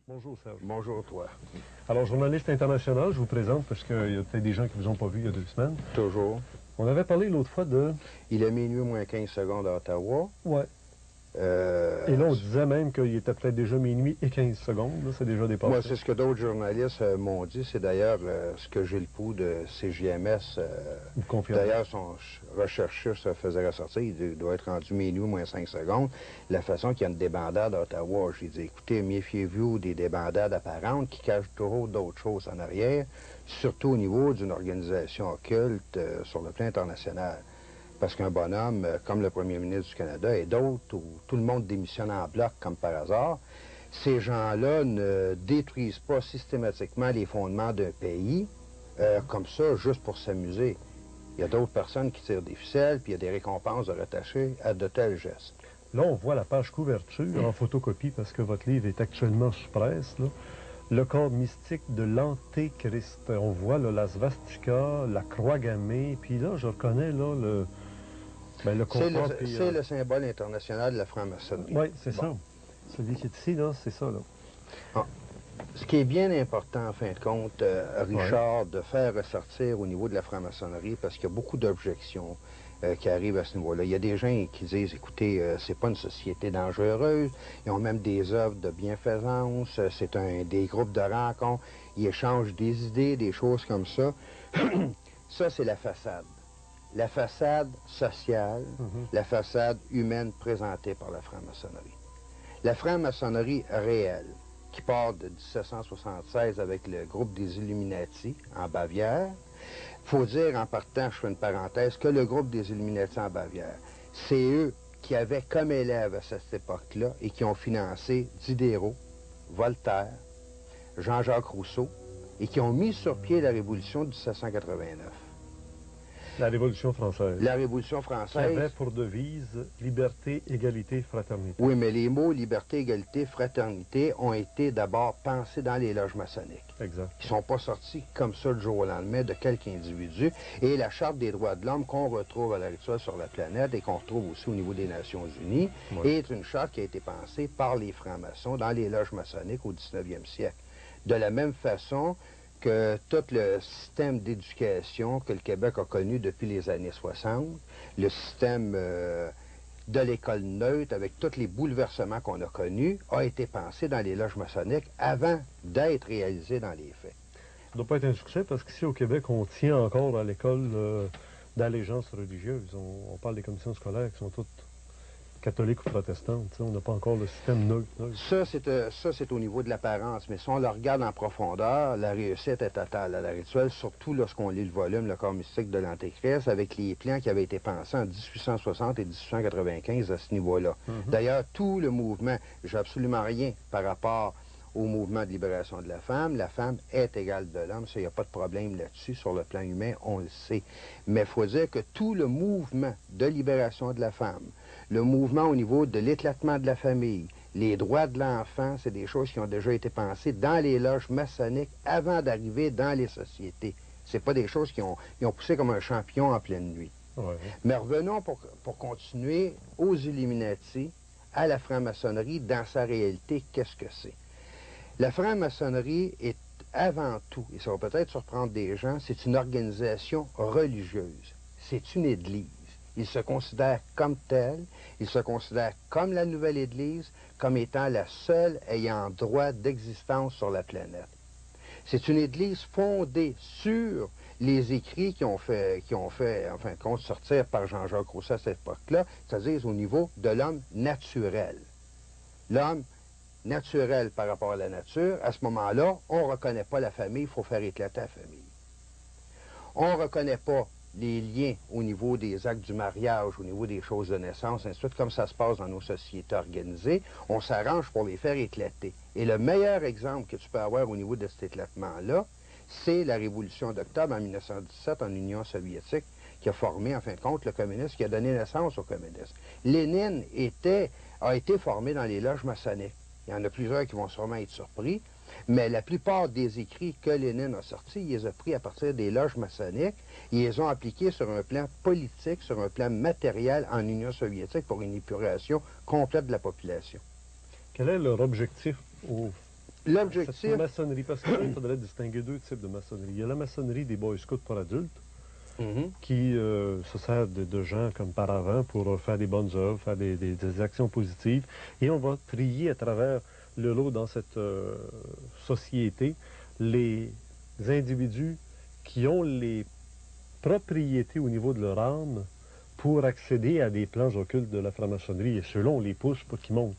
Bonjour Serge. Bonjour toi. Alors, journaliste international, je vous présente parce qu'il y a peut-être des gens qui ne vous ont pas vu il y a 2 semaines. Toujours. On avait parlé l'autre fois de... Il est minuit moins 15 secondes à Ottawa. Ouais. Et là, on disait même qu'il était peut-être déjà minuit et 15 secondes. C'est déjà dépassé. Moi, c'est ce que d'autres journalistes m'ont dit. C'est d'ailleurs ce que Gilles Proulx de CJMS, d'ailleurs, son recherchiste faisait ressortir. Il doit être rendu minuit moins 5 secondes. La façon qu'il y a une débandade à Ottawa, j'ai dit, écoutez, méfiez-vous des débandades apparentes qui cachent toujours d'autres choses en arrière, surtout au niveau d'une organisation occulte sur le plan international. Parce qu'un bonhomme, comme le premier ministre du Canada et d'autres, où tout le monde démissionne en bloc comme par hasard, ces gens-là ne détruisent pas systématiquement les fondements d'un pays comme ça, juste pour s'amuser. Il y a d'autres personnes qui tirent des ficelles, puis il y a des récompenses de rattacher à de tels gestes. Là, on voit la page couverture en photocopie parce que votre livre est actuellement sous presse. Là. Le corps mystique de l'Antéchrist. On voit là, la svastika, la croix gammée, puis là, je reconnais là, le... Ben, le c'est le symbole international de la franc-maçonnerie. Oui, c'est ça. Celui qui est ici, là, c'est ça. Là. Ah. Ce qui est bien important, en fin de compte, Richard, de faire ressortir au niveau de la franc-maçonnerie, parce qu'il y a beaucoup d'objections qui arrivent à ce niveau-là. Il y a des gens qui disent, écoutez, c'est pas une société dangereuse, ils ont même des œuvres de bienfaisance, c'est des groupes de rencontres, ils échangent des idées, des choses comme ça. Ça, c'est la façade. La façade sociale, la façade humaine présentée par la franc-maçonnerie. La franc-maçonnerie réelle, qui part de 1776 avec le groupe des Illuminati en Bavière. Il faut dire en partant, je fais une parenthèse, que le groupe des Illuminati en Bavière, c'est eux qui avaient comme élèves à cette époque-là et qui ont financé Diderot, Voltaire, Jean-Jacques Rousseau et qui ont mis sur pied la Révolution de 1789. La Révolution française. La Révolution française. Qui avait pour devise liberté, égalité, fraternité. Oui, mais les mots liberté, égalité, fraternité ont été d'abord pensés dans les loges maçonniques. Exact. Ils ne sont pas sortis comme ça du jour au lendemain de quelque individu. Et la Charte des droits de l'homme qu'on retrouve à l'heure actuelle sur la planète et qu'on retrouve aussi au niveau des Nations Unies est une charte qui a été pensée par les francs-maçons dans les loges maçonniques au 19e siècle. De la même façon que tout le système d'éducation que le Québec a connu depuis les années 60, le système de l'école neutre, avec tous les bouleversements qu'on a connus, a été pensé dans les loges maçonniques avant d'être réalisé dans les faits. Ça ne doit pas être un succès parce qu'ici au Québec, on tient encore à l'école d'allégeance religieuse. On parle des commissions scolaires qui sont toutes catholiques ou protestantes. On n'a pas encore le système neutre. Ça, c'est au niveau de l'apparence, mais si on le regarde en profondeur, la réussite est totale à l'heure actuelle, surtout lorsqu'on lit le volume, le corps mystique de l'Antéchrist, avec les plans qui avaient été pensés en 1860 et 1895 à ce niveau-là. D'ailleurs, tout le mouvement, j'ai absolument rien par rapport au mouvement de libération de la femme est égale de l'homme, ça, il n'y a pas de problème là-dessus, sur le plan humain, on le sait. Mais il faut dire que tout le mouvement de libération de la femme, le mouvement au niveau de l'éclatement de la famille, les droits de l'enfant, c'est des choses qui ont déjà été pensées dans les loges maçonniques avant d'arriver dans les sociétés. C'est pas des choses qui ont poussé comme un champignon en pleine nuit. Ouais. Mais revenons pour continuer aux Illuminati, à la franc-maçonnerie, dans sa réalité, qu'est-ce que c'est? La franc-maçonnerie est avant tout, et ça va peut-être surprendre des gens, c'est une organisation religieuse. C'est une église. Ils se considèrent comme tels, ils se considèrent comme la nouvelle Église, comme étant la seule ayant droit d'existence sur la planète. C'est une Église fondée sur les écrits qui ont fait en fin de compte, sortir par Jean-Jacques Rousseau à cette époque-là, c'est-à-dire au niveau de l'homme naturel. L'homme naturel par rapport à la nature, à ce moment-là, on ne reconnaît pas la famille, il faut faire éclater la famille. On ne reconnaît pas les liens au niveau des actes du mariage, au niveau des choses de naissance, ainsi de suite, comme ça se passe dans nos sociétés organisées, on s'arrange pour les faire éclater. Et le meilleur exemple que tu peux avoir au niveau de cet éclatement-là, c'est la Révolution d'octobre en 1917 en Union soviétique, qui a formé, en fin de compte, le communisme, qui a donné naissance au communisme. Lénine a été formé dans les loges maçonniques. Il y en a plusieurs qui vont sûrement être surpris, mais la plupart des écrits que Lénine a sortis, il les a pris à partir des loges maçonniques, ils les ont appliqués sur un plan politique, sur un plan matériel en Union soviétique pour une épuration complète de la population. Quel est leur objectif L'objectif... Cette maçonnerie, parce que là, il faudrait distinguer deux types de maçonnerie. Il y a la maçonnerie des Boy Scouts pour adultes, qui se sert de gens comme paravents pour faire des bonnes œuvres, faire des actions positives. Et on va trier à travers le lot dans cette société les individus qui ont les propriétés au niveau de leur âme pour accéder à des plans occultes de la franc-maçonnerie. Et ceux-là, on les pousse pour qu'ils montent.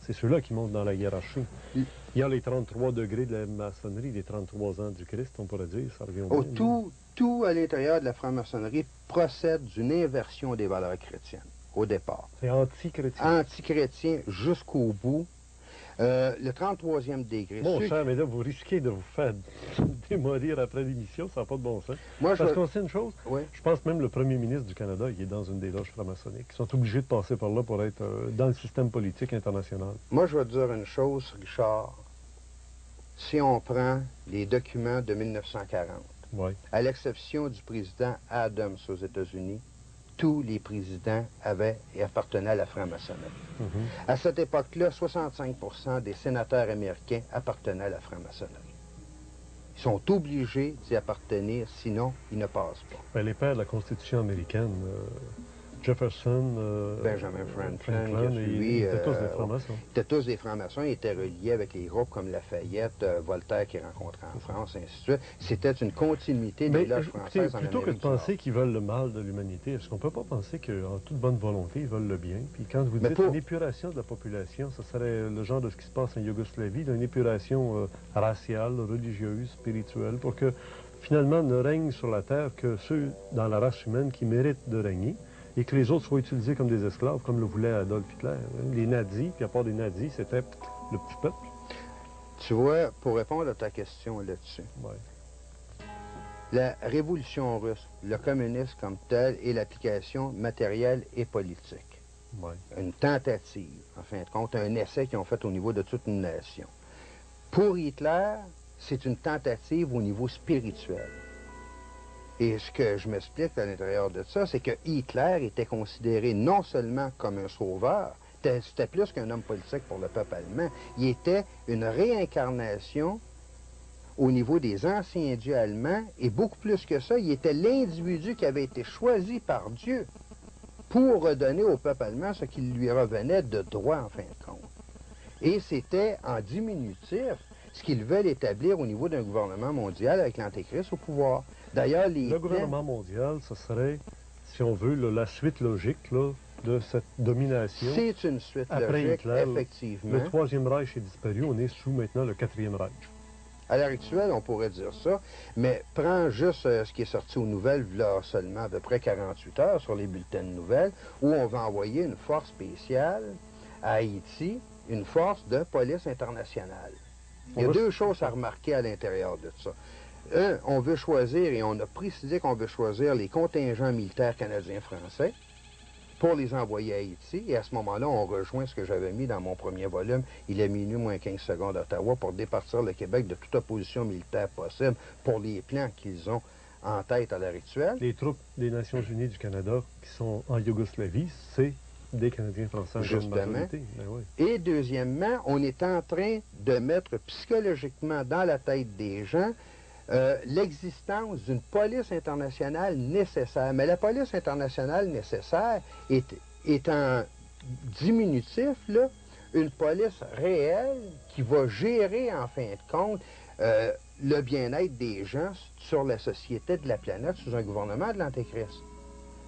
C'est ceux-là qui montent dans la hiérarchie. Il y a les 33 degrés de la maçonnerie, les 33 ans du Christ, on pourrait dire, ça revient au même. Tout à l'intérieur de la franc-maçonnerie procède d'une inversion des valeurs chrétiennes, au départ. C'est anti-chrétien. Anti-chrétien jusqu'au bout. Le 33e degré. Mon cher, mais là, vous risquez de vous faire démolir après l'émission, ça n'a pas de bon sens. Moi, parce qu'on sait une chose, oui. Je pense même le premier ministre du Canada, il est dans une des loges franc-maçonniques. Ils sont obligés de passer par là pour être dans le système politique international. Moi, je vais te dire une chose, Richard. Si on prend les documents de 1940, oui. À l'exception du président Adams aux États-Unis, tous les présidents avaient et appartenaient à la franc-maçonnerie. À cette époque-là, 65% des sénateurs américains appartenaient à la franc-maçonnerie. Ils sont obligés d'y appartenir, sinon ils ne passent pas. Ben, les pères de la Constitution américaine, Jefferson, Benjamin Franklin, ils étaient tous des francs-maçons. Ils étaient tous des francs-maçons, ils étaient reliés avec les groupes comme Lafayette, Voltaire qui rencontrait en France, ainsi de suite. C'était une continuité des loges françaises en Amérique. Plutôt que de penser qu'ils veulent le mal de l'humanité, est-ce qu'on ne peut pas penser qu'en toute bonne volonté, ils veulent le bien? Puis quand vous dites une épuration de la population, ça serait le genre de ce qui se passe en Yougoslavie, une épuration raciale, religieuse, spirituelle, pour que finalement ne règne sur la terre que ceux dans la race humaine qui méritent de régner, et que les autres soient utilisés comme des esclaves, comme le voulait Adolf Hitler. Les nazis, puis à part des nazis, c'était le petit peuple. Tu vois, pour répondre à ta question là-dessus, la révolution russe, le communisme comme tel, est l'application matérielle et politique. Une tentative, en fin de compte, un essai qu'ils ont fait au niveau de toute une nation. Pour Hitler, c'est une tentative au niveau spirituel. Et ce que je m'explique à l'intérieur de ça, c'est que Hitler était considéré non seulement comme un sauveur, c'était plus qu'un homme politique pour le peuple allemand, il était une réincarnation au niveau des anciens dieux allemands, et beaucoup plus que ça, il était l'individu qui avait été choisi par Dieu pour redonner au peuple allemand ce qui lui revenait de droit, en fin de compte. Et c'était en diminutif ce qu'ils veulent établir au niveau d'un gouvernement mondial avec l'Antéchrist au pouvoir. D'ailleurs, le gouvernement mondial, ce serait, si on veut, la suite logique de cette domination. C'est une suite après logique, Hitler, effectivement. Le Troisième Reich est disparu, on est sous maintenant le Quatrième Reich. À l'heure actuelle, on pourrait dire ça, mais prends juste ce qui est sorti aux nouvelles, là seulement à peu près 48 heures sur les bulletins de nouvelles, où on va envoyer une force spéciale à Haïti, une force de police internationale. Il y a deux choses à remarquer à l'intérieur de ça. Un, on veut choisir, et on a précisé qu'on veut choisir les contingents militaires canadiens-français pour les envoyer à Haïti. Et à ce moment-là, on rejoint ce que j'avais mis dans mon premier volume, il est minuit moins 15 secondes à Ottawa, pour départir le Québec de toute opposition militaire possible pour les plans qu'ils ont en tête à l'heure actuelle. Les troupes des Nations unies du Canada qui sont en Yougoslavie, c'est des Canadiens français. Justement. Ben oui. Et deuxièmement, on est en train de mettre psychologiquement dans la tête des gens l'existence d'une police internationale nécessaire. Mais la police internationale nécessaire est en diminutif, là, une police réelle qui va gérer, en fin de compte, le bien-être des gens sur la société de la planète sous un gouvernement de l'Antéchrist.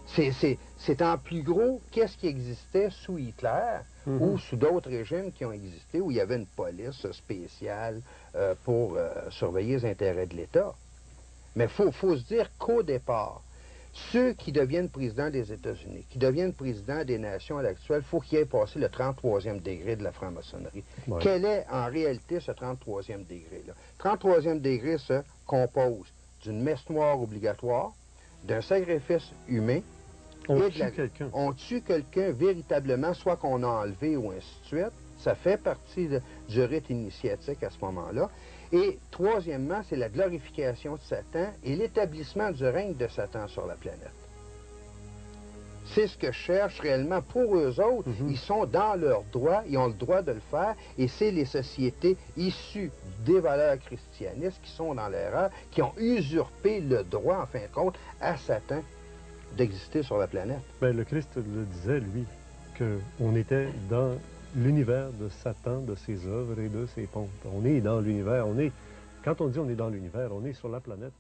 C'est en plus gros qu'est-ce qui existait sous Hitler ou sous d'autres régimes qui ont existé où il y avait une police spéciale pour surveiller les intérêts de l'État. Mais il faut se dire qu'au départ, ceux qui deviennent présidents des États-Unis, qui deviennent présidents des nations à l'actuel, il faut qu'ils aient passé le 33e degré de la franc-maçonnerie. Ouais. Quel est en réalité ce 33e degré-là? Le 33e degré se compose d'une messe noire obligatoire, d'un sacrifice humain. On tue quelqu'un véritablement, soit qu'on a enlevé ou ainsi de suite. Ça fait partie du rite initiatique à ce moment-là. Et troisièmement, c'est la glorification de Satan et l'établissement du règne de Satan sur la planète. C'est ce que je cherche réellement pour eux autres. Ils sont dans leurs droits, ils ont le droit de le faire, et c'est les sociétés issues des valeurs christianistes qui sont dans l'erreur, qui ont usurpé le droit, en fin de compte, à Satan d'exister sur la planète. Bien, le Christ le disait, lui, qu'on était dans l'univers de Satan, de ses œuvres et de ses pompes. On est dans l'univers, quand on dit on est dans l'univers, on est sur la planète.